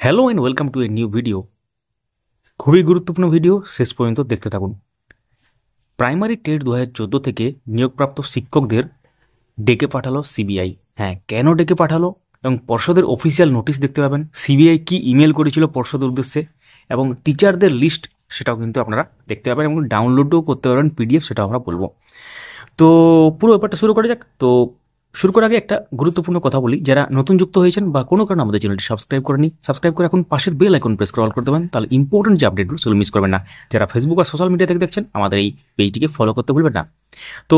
Hello and welcome to a new video. খুবই গুরুত্বপূর্ণ video, শেষ পর্যন্ত দেখতে থাকুন। প্রাইমারি টেট 2014 থেকে নিয়োগপ্রাপ্ত শিক্ষকদের ডেকে পাঠালো সিবিআই। হ্যাঁ, কেন ডেকে পাঠালো এবং পর্ষদের অফিসিয়াল নোটিশ দেখতে পাবেন। সিবিআই কি ইমেল করেছিল পর্ষদের উদ্দেশ্যে এবং টিচারদের লিস্ট সেটাও কিন্তু আপনারা দেখতে পাবেন এবং ডাউনলোডও করতে পারবেন পিডিএফ, সেটাও আমরা বলবো। তো পুরো ব্যাপারটা শুরু করা যাক। তো শুরু করার আগে একটা গুরুত্বপূর্ণ কথা বলি, যারা নতুন যুক্ত হয়েছেন বা কোনো কারণে আমাদের চ্যানেলটি সাবস্ক্রাইব করেনি, সাবস্ক্রাইব করে এখন পাশের বেল আইকন প্রেস করে অল করে দেবেন, তাহলে ইম্পর্টেন্ট যে আপডেটগুলো সেগুলো মিস করবেন না। যারা ফেসবুক বা সোশ্যাল মিডিয়া থেকে দেখছেন, আমাদের এই পেজটিকে ফলো করতে ভুলবেন না। তো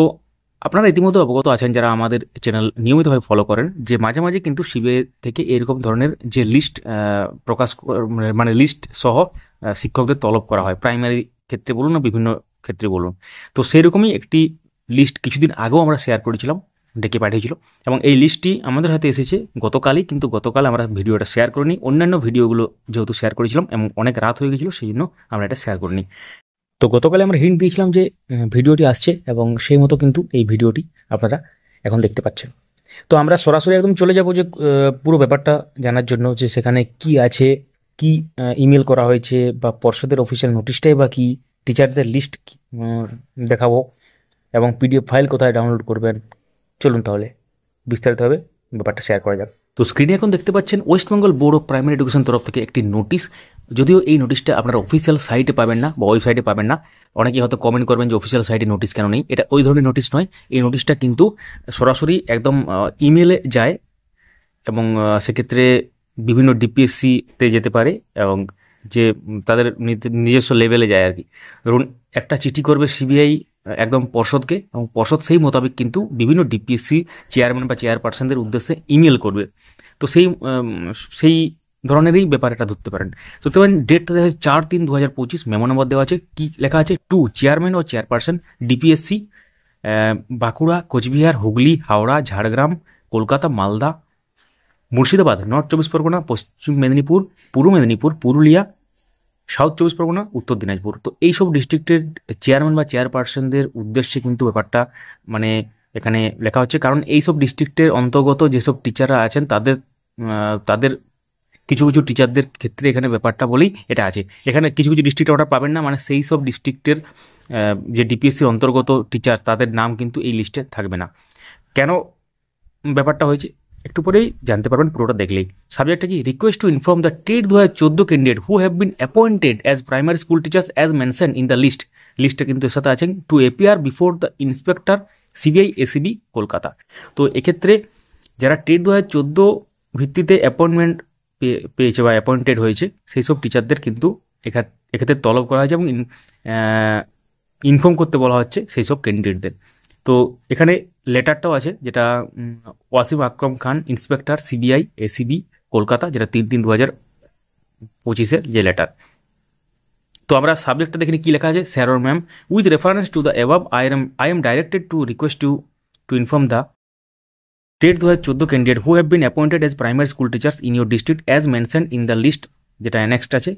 আপনারা ইতিমধ্যে অবগত আছেন যারা আমাদের চ্যানেল নিয়মিতভাবে ফলো করেন, যে মাঝে মাঝে কিন্তু সিবিআই থেকে এরকম ধরনের যে লিস্ট প্রকাশ মানে লিস্ট সহ শিক্ষকদের তলব করা হয়, প্রাইমারি ক্ষেত্রে বলুন না বিভিন্ন ক্ষেত্রে বলুন। তো সেরকমই একটি লিস্ট কিছুদিন আগেও আমরা শেয়ার করেছিলাম, ডেকে পাঠিয়েছিল, এবং এই লিস্টটি আমাদের হাতে এসেছে গতকালই। কিন্তু গতকাল আমরা ভিডিওটা শেয়ার করিনি, অন্যান্য ভিডিওগুলো যেহেতু শেয়ার করেছিলাম এবং অনেক রাত হয়ে গেছিলো, সেই জন্য আমরা এটা শেয়ার করিনি। তো গতকালে আমরা হিন্ট দিয়েছিলাম যে ভিডিওটি আসছে এবং সেই মতো কিন্তু এই ভিডিওটি আপনারা এখন দেখতে পাচ্ছেন। তো আমরা সরাসরি একদম চলে যাব যে পুরো ব্যাপারটা জানার জন্য, যে সেখানে কি আছে, কি ইমেল করা হয়েছে, বা পর্ষদের অফিসিয়াল নোটিশটাই বা কি, টিচারদের লিস্ট দেখাবো এবং পিডিএফ ফাইল কোথায় ডাউনলোড করবেন। চলুন তাহলে বিস্তারিতভাবে ব্যাপারটা শেয়ার করা যাক। তো স্ক্রিনে এখন দেখতে পাচ্ছেন West Bengal board of primary education তরফ থেকে একটি নোটিশ। যদিও এই নোটিশটা আপনারা অফিসিয়াল সাইটে পাবেন না বা ওয়েবসাইটে পাবেন না। অনেকেই হয়তো কমেন্ট করবেন যে অফিসিয়াল সাইটে নোটিশ কেন নেই। এটা ওই ধরনের নোটিশ নয়। এই নোটিশটা কিন্তু সরাসরি একদম ইমেলে যায় এবং সেক্ষেত্রে বিভিন্ন ডিপিএসসিতে যেতে পারে এবং যে তাদের নিজস্ব লেভেলে যায় আর কি। ধরুন একটা চিঠি করবে সিবিআই একদম পর্ষদকে, এবং পর্ষদ সেই মোতাবেক কিন্তু বিভিন্ন ডিপিএসসি চেয়ারম্যান বা চেয়ারপারসনদের উদ্দেশ্যে ইমেল করবে। তো সেই ধরনেরই ব্যাপার এটা ধরতে পারেন। ধরতে পারেন ডেটটা দেখা যাচ্ছে 4/3/2025, মেমো নম্বর দেওয়া আছে। কি লেখা আছে? টু চেয়ারম্যান ও chairperson DPSC Bankura, Cooch Behar, Hooghly, Howrah, Jhargram, Kolkata, Malda, Murshidabad, north 24 Pargana, Paschim Medinipur, পূর্ব মেদিনীপুর, পুরুলিয়া, সাউথ 24 পরগনা, উত্তর দিনাজপুর। তো এইসব ডিস্ট্রিক্টের চেয়ারম্যান বা চেয়ারপারসনদের উদ্দেশ্যে কিন্তু ব্যাপারটা মানে এখানে লেখা হচ্ছে, কারণ এইসব ডিস্ট্রিক্টের অন্তর্গত যেসব টিচাররা আছেন তাদের তাদের কিছু কিছু টিচারদের ক্ষেত্রে এখানে ব্যাপারটা বলেই এটা আছে। এখানে কিছু কিছু ডিস্ট্রিক্টে ওটা পাবেন না, মানে সেই সব ডিস্ট্রিক্টের যে ডিপিএসসির অন্তর্গত টিচার তাদের নাম কিন্তু এই লিস্টে থাকবে না। কেন ব্যাপারটা হয়েছে একটু পরেই জানতে পারবেন পুরোটা দেখলেই। সাবজেক্টটা কি? Request to inform the TET 2014 candidate who have been appointed as primary school teachers as mention in the list. লিস্টটা কিন্তু এর সাথে আছেন to appear before the inspector CBI ACB Kolkata. তো এক্ষেত্রে যারা টেট 2014 ভিত্তিতে অ্যাপয়েন্টমেন্ট পেয়েছে বা অ্যাপয়েন্টেড হয়েছে, সেই সব টিচারদের কিন্তু এক্ষেত্রে তলব করা হয়েছে এবং ইনফর্ম করতে বলা হচ্ছে সেই সব ক্যান্ডিডেটদের। তো এখানে লেটারটাও আছে, যেটা Wasim Akram Khan, inspector CBI ACB Kolkata, যেটা 3/3/2025 যে লেটার। তো আমরা সাবজেক্টটা দেখে কি লেখা আছে। Sir ma'am, with reference to the above I am directed to request to inform the TET 2014 candidate who have been appointed as primary school teachers in your district as mention in the list, যেটা annexed আছে,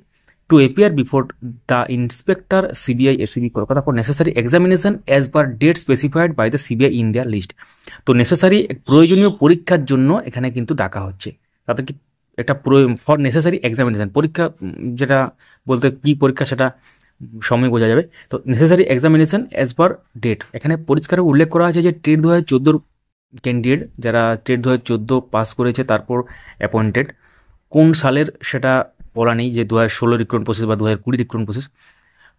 to appear before the inspector CBI SCB Kolkata for necessary examination as per date specified by the CBI in their list। তো necessary প্রয়োজনীয় পরীক্ষার জন্য এখানে কিন্তু ডাকা হচ্ছে তাদেরকে। একটা ফর নেসেসারি এক্সামিনেশন পরীক্ষা, যেটা বলতে কি পরীক্ষা সেটা সময় বোঝা যাবে। তো necessary examination as per date, এখানে পরিষ্কার উল্লেখ করা আছে যে টেট 2014 ক্যান্ডিডেট যারা টেট 2014 পাস করেছে তারপর অ্যাপয়েন্টেড, কোন সালের সেটা বলা নেই, যে 2016 রিক্রুটমেন্ট প্রসেস বা 2020 রিক্রুটমেন্ট প্রসেস।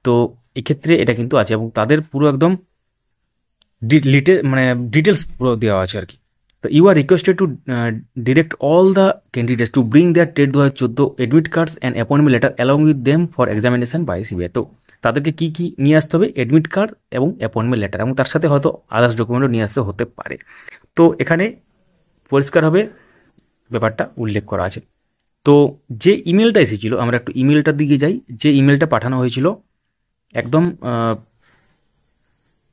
তো এক্ষেত্রে এটা কিন্তু আছে এবং তাদের পুরো একদম ডিটেলস পুরো দেওয়া আছে আর কি। তো you are requested to direct all the candidates to bring their TET 2014 admit cards and appointment letter along with them for examination by CBI. তো তাদেরকে কী কী নিয়ে আসতে হবে? এডমিট কার্ড এবং অ্যাপয়েন্টমেন্ট লেটার, এবং তার সাথে হয়তো আদার্স ডকুমেন্টও নিয়ে আসতে হতে পারে। তো এখানে পরিষ্কারভাবে ব্যাপারটা উল্লেখ করা আছে। তো যে ইমেলটা এসেছিল, আমরা একটু ইমেলটার দিকে যাই। যে ইমেলটা পাঠানো হয়েছিল একদম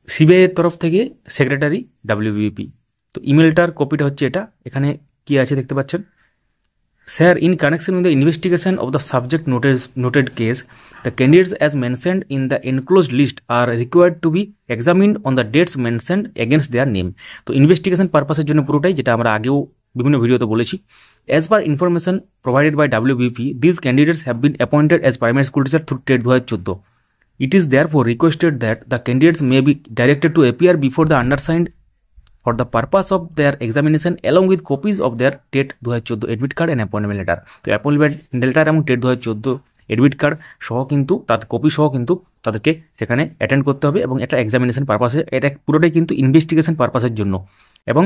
সিবিআইয়ের তরফ থেকে সেক্রেটারি WBP। তো ইমেলটার কপিটা হচ্ছে এটা। এখানে কি আছে দেখতে পাচ্ছেন। Sir, in connection with the investigation of the subject noted case, the candidates as mentioned in the enclosed list are required to be examined on the dates mentioned against their name. তো investigation পারপাসের জন্য পুরোটাই, যেটা আমরা আগেও বিভিন্ন ভিডিওতে বলেছি। As per information provided by WBP, these candidates have been appointed as primary school teacher through TET 2014. It is therefore requested that the candidates may be directed to appear before the undersigned for the purpose of their examination along with copies of their TET 2014 admit card and appointment letter. তো appointment letter এবং TET 2014 admit card সহ কিন্তু তার copy সহ কিন্তু তাদেরকে সেখানে attend করতে হবে এবং এটা এক্সামিনেশন পারপাসে, এটা পুরোটাই কিন্তু ইনভেস্টিগেশন পারপাসের জন্য। এবং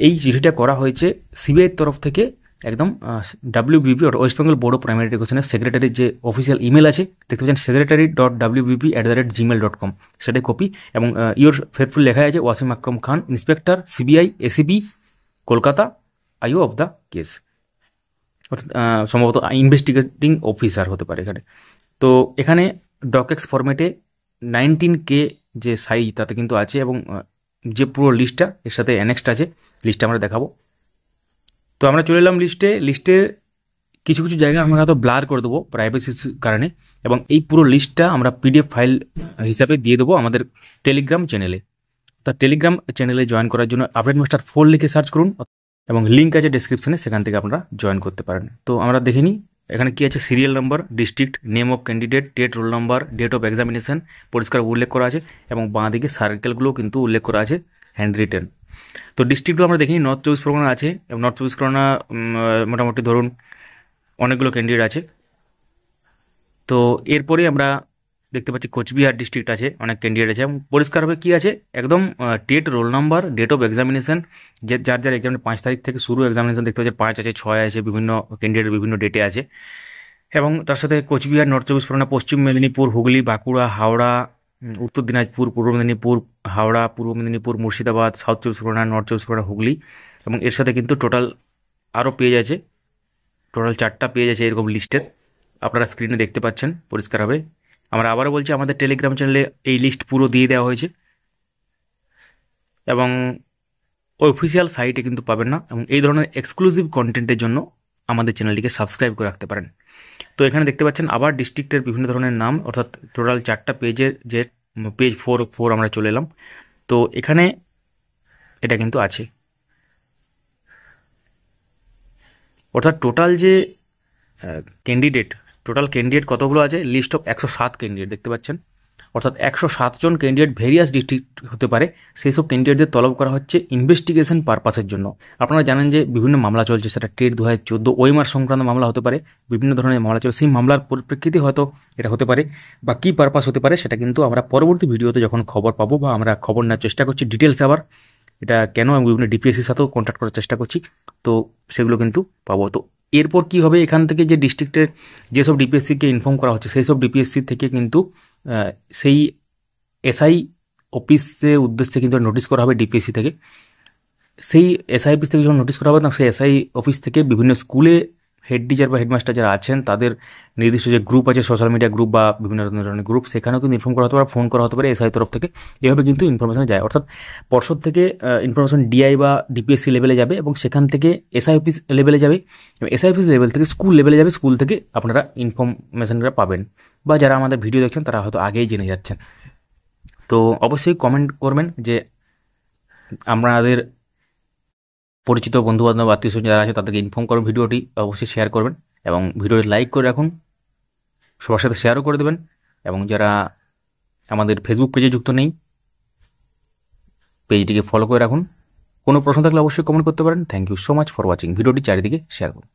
এই চিঠিটা করা হয়েছে সিবিআইয়ের তরফ থেকে একদম WBP West Bengal board of primary এডুকেশনের সেক্রেটারির যে অফিসিয়াল ইমেল আছে দেখতে পাচ্ছেন secretary.wbp@gmail.com, সেটাই কপি। এবং ইয়োর ফেথফুল লেখা আছে Wasim Akram Khan, inspector CBI ACB Kolkata, IO of the case, সম্ভবত ইনভেস্টিগেটিং অফিসার হতে পারে এখানে। তো এখানে ডকেক্স ফরম্যাটে 19K যে সাইজ তাতে কিন্তু আছে এবং যে পুরো লিস্টটা এর সাথে অ্যানেক্সড আছে, লিস্টটা আমরা দেখাবো। তো আমরা চলে এলাম লিস্টে কিছু কিছু জায়গা আমরা হয়তো ব্লার করে দেবো প্রাইভেসির কারণে, এবং এই পুরো লিস্টটা আমরা PDF ফাইল হিসাবে দিয়ে দেবো আমাদের টেলিগ্রাম চ্যানেলে। তা টেলিগ্রাম চ্যানেলে জয়েন করার জন্য আপডেট মাস্টার 4 লিখে সার্চ করুন এবং লিঙ্ক আছে ডেসক্রিপশনে, সেখান থেকে আপনারা জয়েন করতে পারেন। তো আমরা দেখে নিই এখানে কি আছে। Serial number, district, name of candidate, date, roll number, date of examination পরিষ্কার উল্লেখ করা আছে এবং বাঁ দিকে সার্কেলগুলো কিন্তু উল্লেখ করা আছে হ্যান্ড রিটেন। তো ডিস্ট্রিক্টগুলো আমরা দেখিনি, নর্থ 24 পরগনা আছে এবং নর্থ 24 পরগনা মোটামুটি ধরুন অনেকগুলো ক্যান্ডিডেট আছে। তো এরপরে আমরা দেখতে পাচ্ছি কোচবিহার ডিস্ট্রিক্ট আছে, অনেক ক্যান্ডিডেট আছে এবং পরিষ্কারভাবে কী আছে একদম TET, roll number, date of examination, যার এক্সাম 5 তারিখ থেকে শুরু এক্সামিনেশন দেখতে পাচ্ছি 5 আছে, 6 আছে, বিভিন্ন ক্যান্ডিডেট বিভিন্ন ডেটে আছে। এবং তার সাথে কোচবিহার, নর্থ 24 পরগনা, পশ্চিম মেদিনীপুর, হুগলি, বাঁকুড়া, হাওড়া, উত্তর দিনাজপুর, পূর্ব মেদিনীপুর, হাওড়া, পূর্ব মেদিনীপুর, মুর্শিদাবাদ, সাউথ 24 পরগনা, নর্থ 24 পরগনা, হুগলি, এবং এর সাথে কিন্তু টোটাল আরও পেজ আছে, টোটাল 4টা পেজ আছে এরকম লিস্টের, আপনারা স্ক্রিনে দেখতে পাচ্ছেন পরিষ্কারভাবে। আমরা আবারও বলছি আমাদের টেলিগ্রাম চ্যানেলে এই লিস্ট পুরো দিয়ে দেওয়া হয়েছে এবং অফিসিয়াল সাইটে কিন্তু পাবেন না, এবং এই ধরনের এক্সক্লুসিভ কন্টেন্টের জন্য আমাদের চ্যানেলটিকে সাবস্ক্রাইব করে রাখতে পারেন। তো এখানে দেখতে পাচ্ছেন আবার ডিস্ট্রিক্টের বিভিন্ন ধরনের নাম, অর্থাৎ টোটাল 4টা পেজের যে পেজ 4 আমরা চলে এলাম। তো এখানে এটা কিন্তু আছে, অর্থাৎ টোটাল যে ক্যান্ডিডেট কতগুলো আছে, লিস্ট অফ 107 ক্যান্ডিডেট দেখতে পাচ্ছেন, অর্থাৎ 107 জন ক্যান্ডিডেট ভেরিয়াস ডিস্ট্রিক্ট হতে পারে, সেই সব ক্যান্ডিডেটদের তলব করা হচ্ছে ইনভেস্টিগেশন পারপাসের জন্য। আপনারা জানেন যে বিভিন্ন মামলা চলছে, সেটা টেট 2014 ওএমআর সংক্রান্ত মামলা হতে পারে, বিভিন্ন ধরনের মামলা চলছে, সেই মামলার পরিপ্রেক্ষিতে হয়তো এটা হতে পারে বা কী পারপাস হতে পারে সেটা কিন্তু আমরা পরবর্তী ভিডিওতে যখন খবর পাবো বা আমরা খবর নেওয়ার চেষ্টা করছি ডিটেলস, আবার এটা কেন আমি বিভিন্ন DPSCর সাথেও কন্ট্যাক্ট করার চেষ্টা করছি, তো সেগুলো কিন্তু পাবো। তো এরপর কি হবে, এখান থেকে যে ডিস্ট্রিক্টের যেসব DPSCকে ইনফর্ম করা হচ্ছে সেই সব DPSC থেকে কিন্তু সেই SI অফিসের উদ্দেশ্যে কিন্তু নোটিশ করা হবে DPSC থেকে। সেই SI অফিস থেকে যখন নোটিশ করা হবে তখন সেই SI অফিস থেকে বিভিন্ন স্কুলে হেড টিচার বা হেডমাস্টার যারা আছেন তাদের নির্দিষ্ট যে গ্রুপ আছে, সোশ্যাল মিডিয়া গ্রুপ বা বিভিন্ন ধরনের গ্রুপ, সেখানেও কিন্তু ইনফর্ম করা হতে পারে, ফোন করা হতে পারে SI তরফ থেকে, এভাবে কিন্তু ইনফরমেশন যায়। অর্থাৎ পর্ষদ থেকে ইনফরমেশন DI বা DPSC লেভেলে যাবে এবং সেখান থেকে SI অফিস লেভেলে যাবে এবং SI অফিস লেভেল থেকে স্কুল লেভেলে যাবে, স্কুল থেকে আপনারা ইনফরমেশনটা পাবেন, বা যারা আমাদের ভিডিও দেখছেন তারা হয়তো আগেই জেনে যাচ্ছেন। তো অবশ্যই কমেন্ট করবেন যে আমাদের পরিচিত বন্ধুবান্ধব আত্মীয়স্বজন যারা আছে তাদেরকে ইনফর্ম করবেন, ভিডিওটি অবশ্যই শেয়ার করবেন এবং ভিডিওটি লাইক করে রাখুন, সবার সাথে শেয়ারও করে দেবেন, এবং যারা আমাদের ফেসবুক পেজে যুক্ত নেই পেজটিকে ফলো করে রাখুন। কোনো প্রশ্ন থাকলে অবশ্যই কমেন্ট করতে পারেন। Thank you so much for watching, ভিডিওটি চারিদিকে শেয়ার করুন।